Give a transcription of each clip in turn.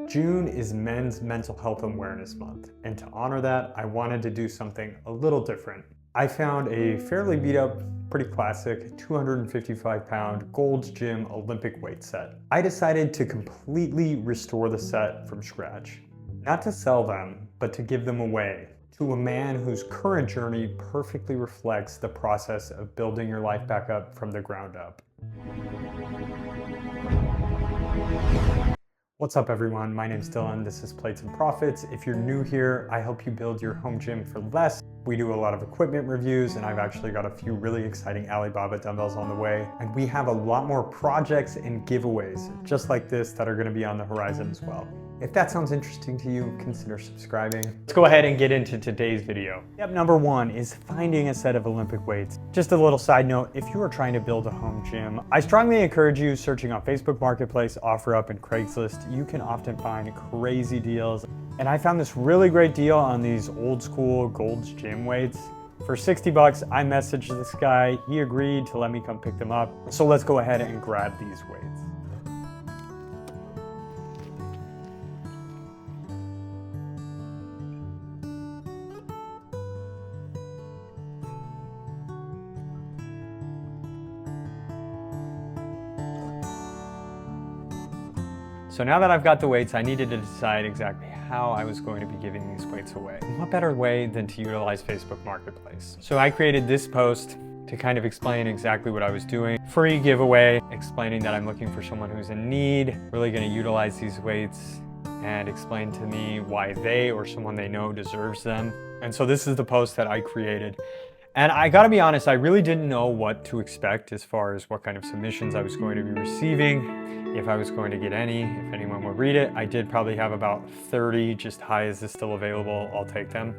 June is Men's Mental Health Awareness Month, and to honor that, I wanted to do something a little different. I found a fairly beat up, pretty classic 255-pound Gold's Gym Olympic weight set. I decided to completely restore the set from scratch. Not to sell them, but to give them away to a man whose current journey perfectly reflects the process of building your life back up from the ground up. What's up everyone, my name's Dylan, this is Plates and Profits. If you're new here, I help you build your home gym for less. We do a lot of equipment reviews, and I've actually got a few really exciting Alibaba dumbbells on the way. And we have a lot more projects and giveaways just like this that are gonna be on the horizon as well. If that sounds interesting to you, consider subscribing. Let's go ahead and get into today's video. Step number one is finding a set of Olympic weights. Just a little side note, if you are trying to build a home gym, I strongly encourage you searching on Facebook Marketplace, OfferUp, and Craigslist. You can often find crazy deals. And I found this really great deal on these old school Gold's Gym weights. For 60 bucks, I messaged this guy. He agreed to let me come pick them up. So let's go ahead and grab these weights. So now that I've got the weights, I needed to decide exactly how I was going to be giving these weights away. What better way than to utilize Facebook Marketplace? So I created this post to kind of explain exactly what I was doing. Free giveaway, explaining that I'm looking for someone who's in need, really gonna utilize these weights, and explain to me why they or someone they know deserves them. And so this is the post that I created. And I gotta be honest, I really didn't know what to expect as far as what kind of submissions I was going to be receiving, if I was going to get any, if anyone would read it. I did probably have about 30, just hi, is this still available? I'll take them,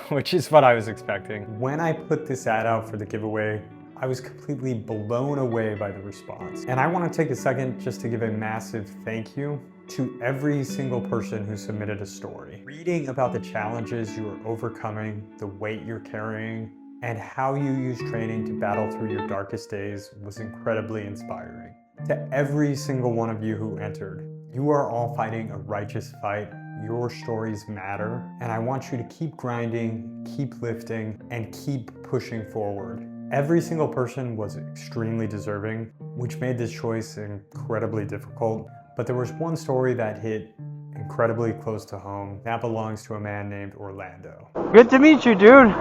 which is what I was expecting. When I put this ad out for the giveaway, I was completely blown away by the response. And I wanna take a second just to give a massive thank you to every single person who submitted a story. Reading about the challenges you are overcoming, the weight you're carrying, and how you use training to battle through your darkest days was incredibly inspiring. To every single one of you who entered, you are all fighting a righteous fight. Your stories matter, and I want you to keep grinding, keep lifting, and keep pushing forward. Every single person was extremely deserving, which made this choice incredibly difficult. But there was one story that hit incredibly close to home. That belongs to a man named Orlando. Good to meet you, dude.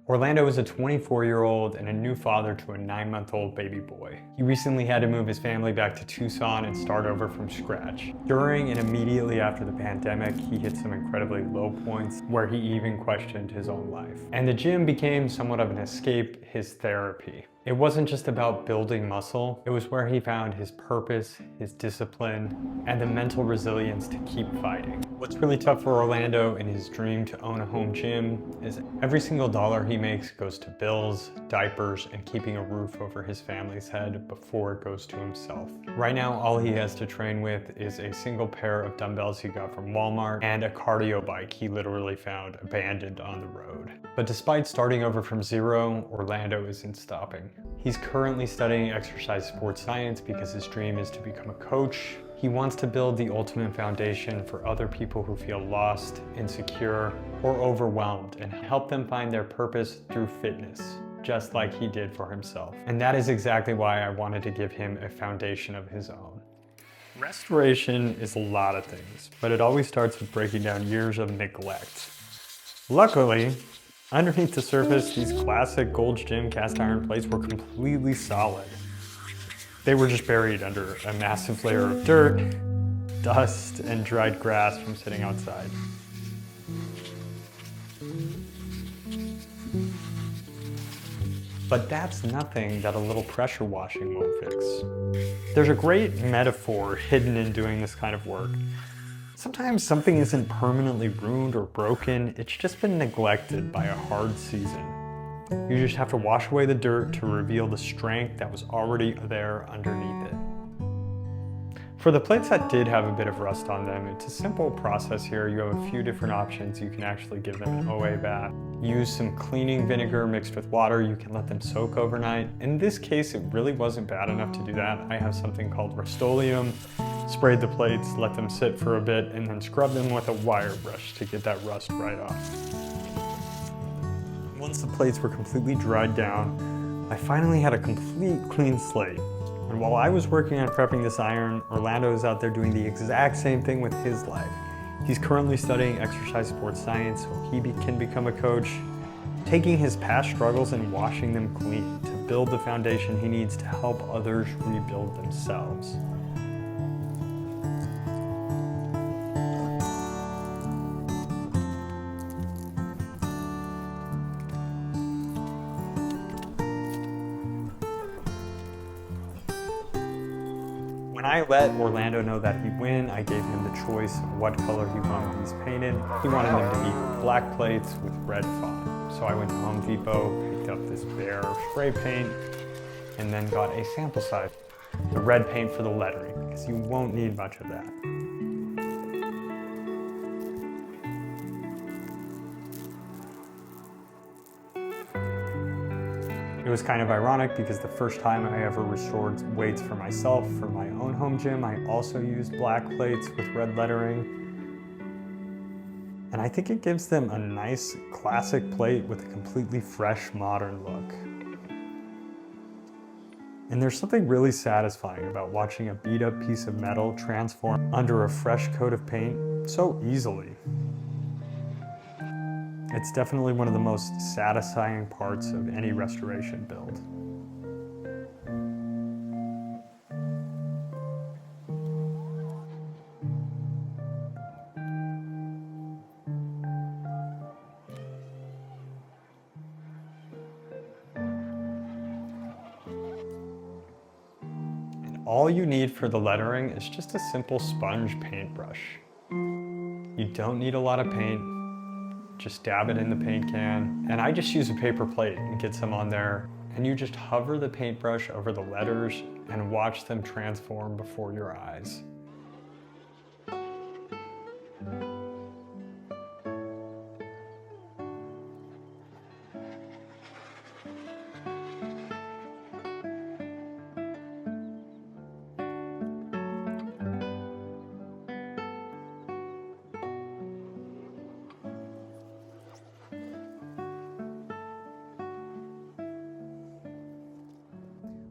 Orlando is a 24-year-old and a new father to a 9-month-old baby boy. He recently had to move his family back to Tucson and start over from scratch. During and immediately after the pandemic, he hit some incredibly low points where he even questioned his own life. And the gym became somewhat of an escape, his therapy. It wasn't just about building muscle, it was where he found his purpose, his discipline, and the mental resilience to keep fighting. What's really tough for Orlando in his dream to own a home gym is every single dollar he makes goes to bills, diapers, and keeping a roof over his family's head before it goes to himself. Right now, all he has to train with is a single pair of dumbbells he got from Walmart and a cardio bike he literally found abandoned on the road. But despite starting over from zero, Orlando isn't stopping. He's currently studying exercise sports science because his dream is to become a coach. He wants to build the ultimate foundation for other people who feel lost, insecure, or overwhelmed, and help them find their purpose through fitness, just like he did for himself. And that is exactly why I wanted to give him a foundation of his own. Restoration is a lot of things, but it always starts with breaking down years of neglect. Luckily, underneath the surface, these classic Gold's Gym cast iron plates were completely solid. They were just buried under a massive layer of dirt, dust, and dried grass from sitting outside. But that's nothing that a little pressure washing won't fix. There's a great metaphor hidden in doing this kind of work. Sometimes something isn't permanently ruined or broken, it's just been neglected by a hard season. You just have to wash away the dirt to reveal the strength that was already there underneath it. For the plates that did have a bit of rust on them, it's a simple process here. You have a few different options. You can actually give them an OA bath. Use some cleaning vinegar mixed with water. You can let them soak overnight. In this case, it really wasn't bad enough to do that. I have something called Rust-Oleum. Sprayed the plates, let them sit for a bit, and then scrubbed them with a wire brush to get that rust right off. Once the plates were completely dried down, I finally had a complete clean slate. And while I was working on prepping this iron, Orlando is out there doing the exact same thing with his life. He's currently studying exercise sports science so he can become a coach, taking his past struggles and washing them clean to build the foundation he needs to help others rebuild themselves. When I let Orlando know that he'd win, I gave him the choice of what color he wanted these painted. He wanted them to be black plates with red font. So I went to Home Depot, picked up this Behr spray paint, and then got a sample size. The red paint for the lettering, because you won't need much of that. It was kind of ironic because the first time I ever restored weights for myself for my own home gym, I also used black plates with red lettering. And I think it gives them a nice classic plate with a completely fresh, modern look. And there's something really satisfying about watching a beat up piece of metal transform under a fresh coat of paint so easily. It's definitely one of the most satisfying parts of any restoration build. And all you need for the lettering is just a simple sponge paintbrush. You don't need a lot of paint. Just dab it in the paint can. And I just use a paper plate and get some on there. And you just hover the paintbrush over the letters and watch them transform before your eyes.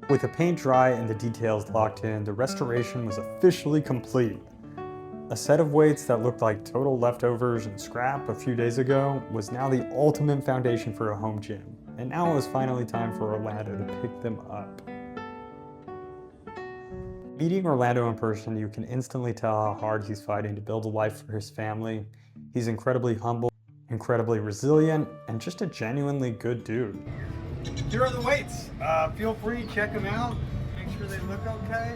With the paint dry and the details locked in, the restoration was officially complete. A set of weights that looked like total leftovers and scrap a few days ago was now the ultimate foundation for a home gym. And now it was finally time for Orlando to pick them up. Meeting Orlando in person, you can instantly tell how hard he's fighting to build a life for his family. He's incredibly humble, incredibly resilient, and just a genuinely good dude. Here are the weights. Feel free to check them out. Make sure they look okay.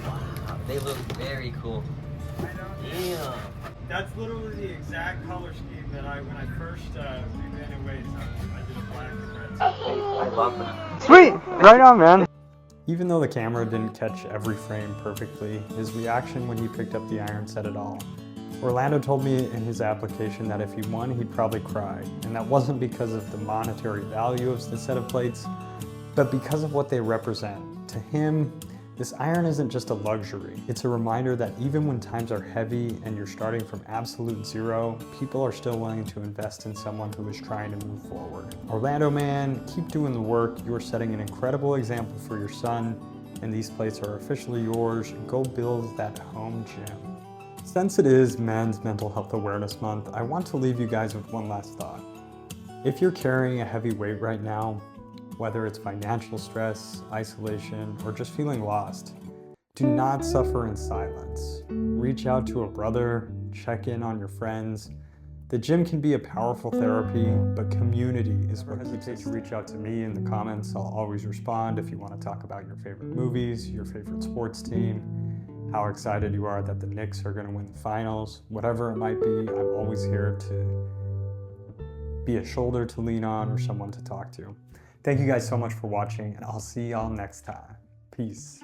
Wow, they look very cool. I know. Yeah. That's literally the exact color scheme that when I first rebranded weights, I did black and red. I love them. Sweet! Right on, man. Even though the camera didn't catch every frame perfectly, his reaction when he picked up the iron said it all. Orlando told me in his application that if he won, he'd probably cry. And that wasn't because of the monetary value of the set of plates, but because of what they represent. To him, this iron isn't just a luxury. It's a reminder that even when times are heavy and you're starting from absolute zero, people are still willing to invest in someone who is trying to move forward. Orlando, man, keep doing the work. You are setting an incredible example for your son, and these plates are officially yours. Go build that home gym. Since it is Men's Mental Health Awareness Month, I want to leave you guys with one last thought. If you're carrying a heavy weight right now, whether it's financial stress, isolation, or just feeling lost, do not suffer in silence. Reach out to a brother, check in on your friends. The gym can be a powerful therapy, but community is what keeps us. To reach out to me in the comments. I'll always respond if you want to talk about your favorite movies, your favorite sports team, how excited you are that the Knicks are going to win the finals, whatever it might be. I'm always here to be a shoulder to lean on or someone to talk to. Thank you guys so much for watching, and I'll see y'all next time. Peace.